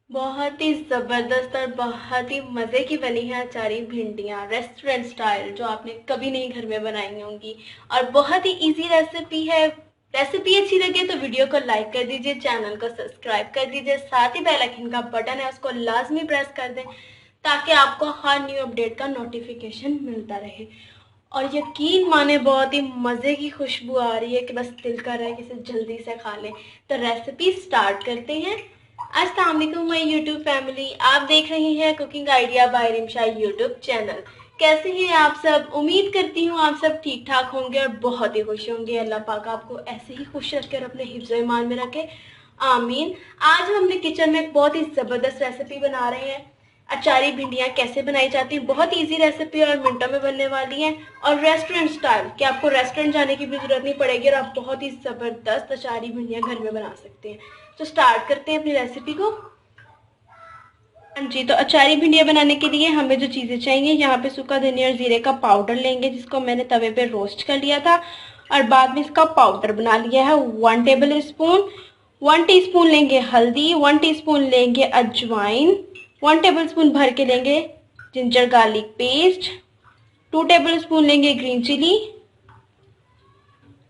बहुत ही ज़बरदस्त और बहुत ही मज़े की बनी है अचारी भिंडियाँ रेस्टोरेंट स्टाइल, जो आपने कभी नहीं घर में बनाई होंगी। और बहुत ही इजी रेसिपी है। रेसिपी अच्छी लगे तो वीडियो को लाइक कर दीजिए, चैनल को सब्सक्राइब कर दीजिए, साथ ही बेल आइकन का बटन है उसको लाजमी प्रेस कर दें ताकि आपको हर न्यू अपडेट का नोटिफिकेशन मिलता रहे। और यकीन माने बहुत ही मज़े की खुशबू आ रही है कि बस दिल कर रहा है कि इसे जल्दी से खा लें। तो रेसिपी स्टार्ट करते हैं। अस्सलाम वालेकुम माय यूट्यूब फैमिली, आप देख रही हैं cooking idea by Rimsha YouTube channel. कैसे हैं आप सब? उम्मीद करती हूँ आप सब ठीक ठाक होंगे और बहुत ही खुश होंगे। अल्लाह पाक आपको ऐसे ही खुश रखे और अपने हिफ्ज़ ईमान में रखे, आमीन। आज हम अपने किचन में एक बहुत ही ज़बरदस्त रेसिपी बना रहे हैं। अचारी भिंडियाँ कैसे बनाई जाती हैं, बहुत इजी रेसिपी और मिनटों में बनने वाली है। और रेस्टोरेंट स्टाइल, कि आपको रेस्टोरेंट जाने की भी जरूरत नहीं पड़ेगी और आप बहुत ही ज़बरदस्त अचारी भिंडियाँ घर में बना सकते हैं। तो स्टार्ट करते हैं अपनी रेसिपी को। हाँ जी, तो अचारी भिंडियाँ बनाने के लिए हमें जो चीज़ें चाहिए, यहाँ पे सूखा धनिया और जीरे का पाउडर लेंगे जिसको मैंने तवे पे रोस्ट कर लिया था और बाद में इसका पाउडर बना लिया है। 1 टेबल स्पून, 1 टीस्पून लेंगे हल्दी, 1 टीस्पून लेंगे अजवाइन, 1 टेबल स्पून भर के लेंगे ginger garlic paste, 2 table spoon लेंगे ग्रीन चिली,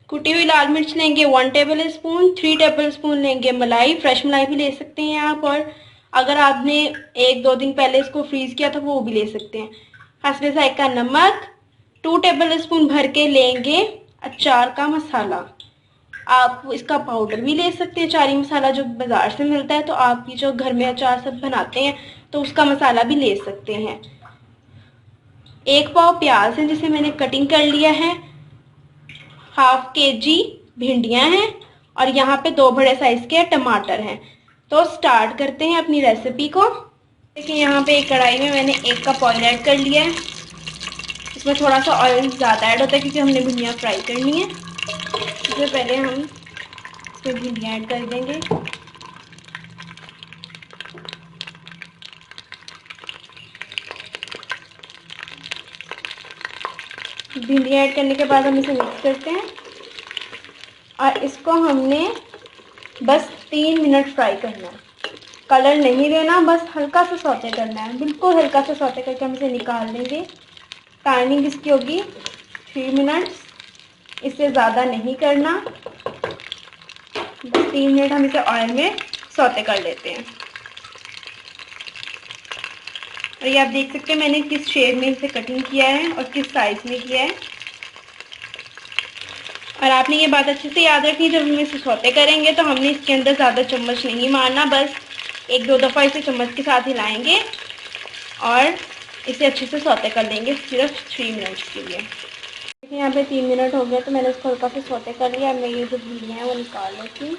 कुटी हुई लाल मिर्च लेंगे 1 टेबल स्पून, 3 टेबल स्पून लेंगे मलाई, फ्रेश मलाई भी ले सकते हैं आप। और अगर आपने 1-2 दिन पहले इसको फ्रीज किया था वो भी ले सकते हैं। हसबे जायका नमक, 2 टेबल स्पून भर के लेंगे अचार का मसाला। आप इसका पाउडर भी ले सकते हैं, अचारी मसाला जो बाजार से मिलता है। तो आप ये जो घर में अचार सब बनाते हैं तो उसका मसाला भी ले सकते हैं। 1 पाव प्याज है जिसे मैंने कटिंग कर लिया है। हाफ केजी भिंडियां हैं और यहाँ पे 2 बड़े साइज के टमाटर हैं। तो स्टार्ट करते हैं अपनी रेसिपी को। देखिए यहाँ पे एक कढ़ाई में मैंने 1 कप ऑयल ऐड कर लिया है। इसमें थोड़ा सा ऑयल ज़्यादा ऐड होता है क्योंकि हमने भिंडियाँ फ्राई करनी है। इससे पहले हम इसमें भिंडियाँ ऐड कर देंगे। भिंडियाँ ऐड करने के बाद हम इसे मिक्स करते हैं और इसको हमने बस 3 मिनट फ्राई करना है। कलर नहीं देना, बस हल्का सा सौते करना है, बिल्कुल हल्का सा सौते करके हम इसे निकाल लेंगे। टाइमिंग इसकी होगी 3 मिनट्स, इससे ज़्यादा नहीं करना। बस 3 मिनट हम इसे ऑयल में सौते कर लेते हैं। और ये आप देख सकते हैं मैंने किस शेप में इसे कटिंग किया है और किस साइज में किया है। और आपने ये बात अच्छे से याद रखनी, जब हम इसे सौते करेंगे तो हमने इसके अंदर ज़्यादा चम्मच नहीं मारना, बस 1-2 दफ़ा इसे चम्मच के साथ हिलाएंगे और इसे अच्छे से सौते कर लेंगे सिर्फ 3 मिनट्स के लिए। देखिए यहाँ पे 3 मिनट हो गए तो मैंने इसको हल्का से सौते कर लिया। मैं ये जो भिंडियाँ हैं वो निकाल लेती हूँ।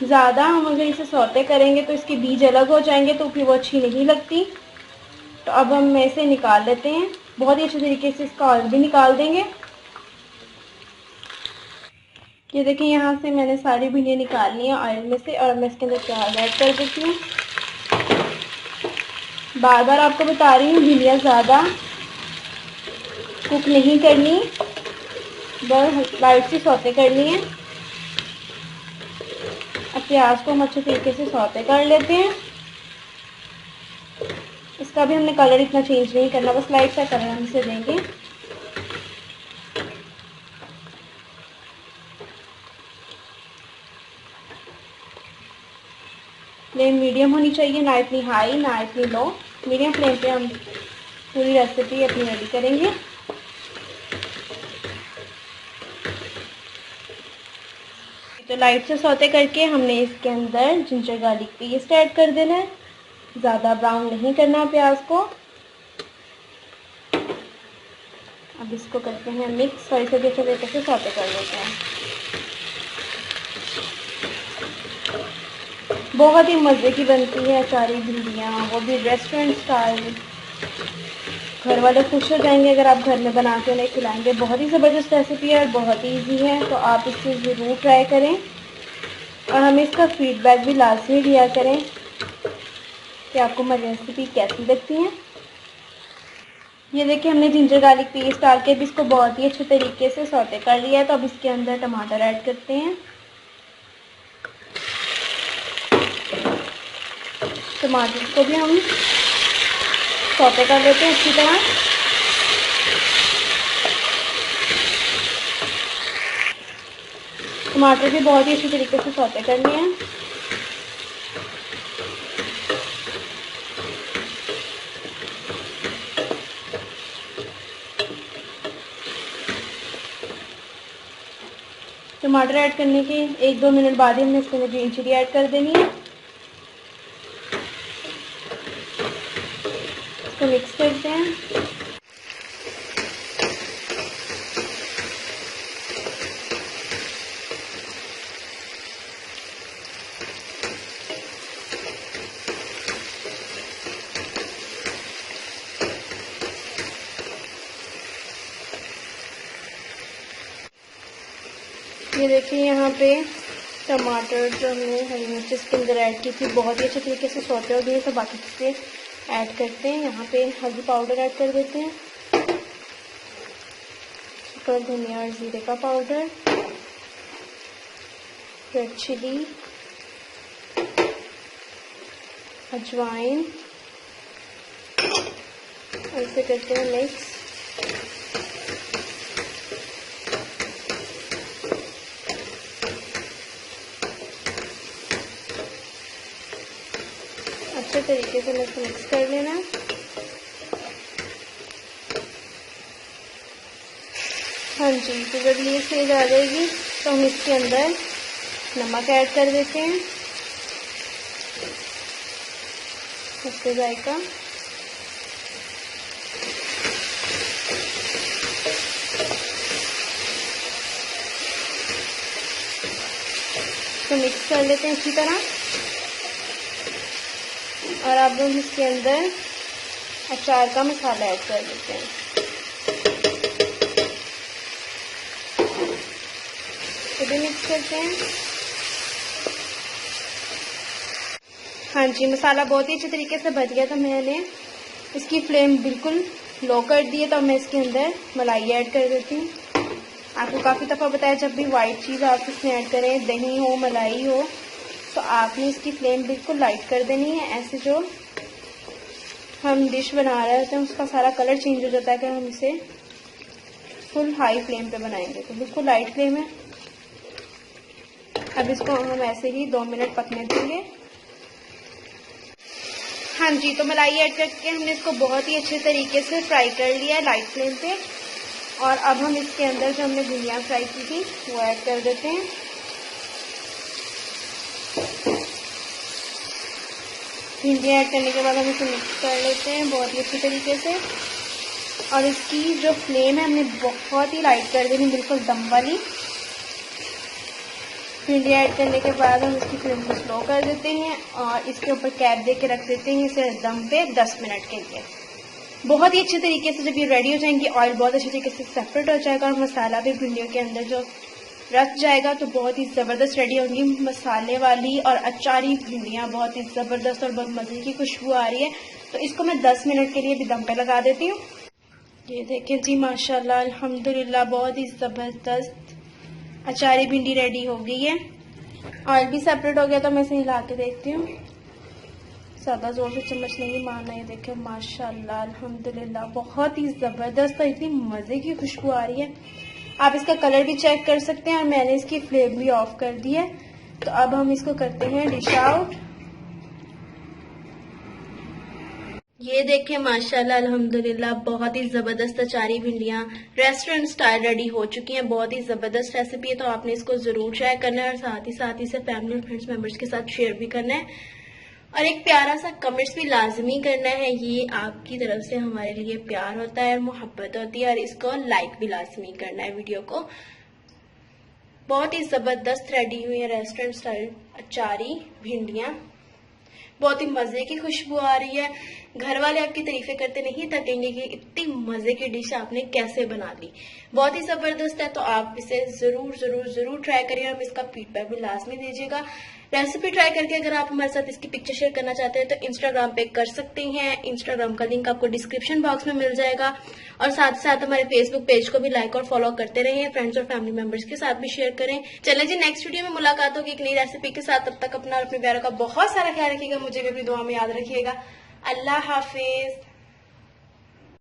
ज़्यादा हम अगर इसे सौते करेंगे तो इसके बीज अलग हो जाएंगे तो फिर वो अच्छी नहीं लगती। तो अब हम इसे निकाल लेते हैं। बहुत ही अच्छे तरीके से इसका ऑयल भी निकाल देंगे। ये देखिए यहाँ से मैंने सारी भिंडियाँ निकाल ली हैं ऑयल में से और मैं इसके अंदर प्याज ऐड कर देती हूँ। बार बार आपको बता रही हूँ, भिंडियाँ ज़्यादा कुक नहीं करनी, बस लाइट से सौते करनी है। अब प्याज को हम अच्छे तरीके से सौते कर लेते हैं। इसका भी हमने कलर इतना चेंज नहीं करना, बस लाइट सा कलर हम इसे देंगे। फ्लेम मीडियम होनी चाहिए, ना इतनी हाई ना इतनी लो। मीडियम फ्लेम पे हम पूरी रेसिपी अपनी रेडी करेंगे। तो लाइट से सौते करके हमने इसके अंदर जिंजर गार्लिक पेस्ट ऐड कर देना है। ज़्यादा ब्राउन नहीं करना प्याज को। अब इसको करते हैं मिक्स और इसे अच्छे तरीके से सौते कर लेते हैं। बहुत ही मज़े की बनती है अचारी भिंडियाँ, वो भी रेस्टोरेंट स्टाइल। घर वाले खुश हो जाएंगे अगर आप घर में बना के उन्हें खिलाएंगे। बहुत ही ज़बरदस्त रेसिपी है और बहुत ही ईजी है, तो आप इसे ज़रूर ट्राई करें और हमें इसका फीडबैक भी लाजमी दिया करें कि आपको हमारी रेसिपी कैसी लगती है। ये देखिए हमने जिंजर गार्लिक पेस्ट डाल के भी इसको बहुत ही अच्छे तरीके से सौते कर लिया है। तो अब इसके अंदर टमाटर ऐड करते हैं। टमाटर को भी हम सौते कर लेते हैं अच्छी तरह। टमाटर भी बहुत ही अच्छी तरीके से सौते करने हैं। टमाटर ऐड करने के 1-2 मिनट बाद ही हमने इसके अंदर ग्रीन चिली ऐड कर देनी है। इसको मिक्स करते हैं। ये देखिए यहाँ पे टमाटर जो हमने हरी मिर्च इसके अंदर ऐड की थी बहुत ही अच्छे तरीके से सौते हो गए। तो बाकी चीज़ें ऐड करते हैं। यहाँ पे हल्दी पाउडर ऐड कर देते हैं, सुपर धनिया और जीरे का पाउडर, रेड चिली, अजवाइन, ऐसे करते हैं मिक्स। अच्छे तरीके से मिक्स कर लेना। हाँ जी, तो जब ये स्टेज आ जाएगी तो हम इसके अंदर नमक ऐड कर देते हैं, उसके जायका। तो मिक्स कर लेते हैं अच्छी तरह। और अब हम इसके अंदर अचार का मसाला ऐड कर देते हैं। तो भी मिक्स करते हैं। हाँ जी, मसाला बहुत ही अच्छे तरीके से बच गया। तो मैंने इसकी फ्लेम बिल्कुल लो कर दी है। तो मैं इसके अंदर मलाई ऐड कर देती हूँ। आपको काफ़ी दफ़ा बताया जब भी वाइट चीज़ आप इसमें ऐड करें, दही हो मलाई हो, तो आपने इसकी फ्लेम बिल्कुल लाइट कर देनी है। ऐसे जो हम डिश बना रहे होते हैं उसका सारा कलर चेंज हो जाता है। अगर हम इसे फुल हाई फ्लेम पे बनाएंगे तो बिल्कुल लाइट फ्लेम है। अब इसको हम ऐसे ही 2 मिनट पकने देंगे। हाँ जी, तो मलाई ऐड करके हमने इसको बहुत ही अच्छे तरीके से फ्राई कर लिया है लाइट फ्लेम पे। और अब हम इसके अंदर जो हमने भिंडियाँ फ्राई की थी वो ऐड कर देते हैं। भिंडियाँ ऐड करने के बाद हम इसे मिक्स कर लेते हैं बहुत ही अच्छे तरीके से। और इसकी जो फ्लेम है हमने बहुत ही लाइट कर देनी, बिल्कुल दम वाली। भिंडियाँ ऐड करने के बाद हम इसकी फ्लेम को स्लो कर देते हैं और इसके ऊपर कैप दे के रख देते हैं इसे दम पे 10 मिनट के लिए। बहुत ही अच्छे तरीके से जब ये रेडी हो जाएंगी, ऑयल बहुत अच्छे तरीके से सेपरेट हो जाएगा और मसाला भी भिंडियों के अंदर जो रच जाएगा, तो बहुत ही ज़बरदस्त रेडी होंगी मसाले वाली और अचारी भिंडियाँ। बहुत ही ज़बरदस्त और बहुत मज़े की खुशबू आ रही है। तो इसको मैं 10 मिनट के लिए भी दम पे लगा देती हूँ। ये देखें जी, माशाल्लाह अल्हम्दुलिल्लाह बहुत ही ज़बरदस्त अचारी भिंडी रेडी हो गई है। ऑयल भी सेपरेट हो गया। तो मैं इसे हिला के देखती हूँ। ज़्यादा ज़ोर से चम्मच नहीं मारना। ये देखें माशाल्लाह अल्हम्दुलिल्लाह बहुत ही ज़बरदस्त और इतनी मज़े की खुशबू आ रही है। आप इसका कलर भी चेक कर सकते हैं और मैंने इसकी फ्लेम भी ऑफ कर दी है। तो अब हम इसको करते हैं डिश आउट। ये देखें माशाल्लाह अल्हम्दुलिल्लाह बहुत ही ज़बरदस्त अचारी भिंडियाँ रेस्टोरेंट स्टाइल रेडी हो चुकी हैं। बहुत ही ज़बरदस्त रेसिपी है। तो आपने इसको ज़रूर ट्राई करना है और साथ ही इसे फैमिली और फ्रेंड्स मेंबर्स के साथ शेयर भी करना है और एक प्यारा सा कमेंट्स भी लाजमी करना है। ये आपकी तरफ से हमारे लिए प्यार होता है और मोहब्बत होती है। और इसको लाइक भी लाजमी करना है वीडियो को। बहुत ही ज़बरदस्त रेडी हुई है रेस्टोरेंट स्टाइल अचारी भिंडियाँ। बहुत ही मज़े की खुशबू आ रही है। घर वाले आपकी तारीफें करते नहीं थकेंगे कि इतनी मज़े की डिश आपने कैसे बना ली। बहुत ही ज़बरदस्त है। तो आप इसे ज़रूर ज़रूर ज़रूर ट्राई करिए और इसका फीडबैक भी लाजमी दीजिएगा। रेसिपी ट्राई करके अगर आप हमारे साथ इसकी पिक्चर शेयर करना चाहते हैं तो इंस्टाग्राम पे कर सकते हैं। इंस्टाग्राम का लिंक आपको डिस्क्रिप्शन बॉक्स में मिल जाएगा। और साथ साथ हमारे फेसबुक पेज को भी लाइक और फॉलो करते रहिए। फ्रेंड्स और फैमिली मेंबर्स के साथ भी शेयर करें। चलें जी, नेक्स्ट वीडियो में मुलाकात होगी एक नई रेसिपी के साथ। तब तक अपना और अपने प्यारों का बहुत सारा ख्याल रखिएगा। मुझे भी अपनी दुआ में याद रखिएगा। अल्लाह हाफिज।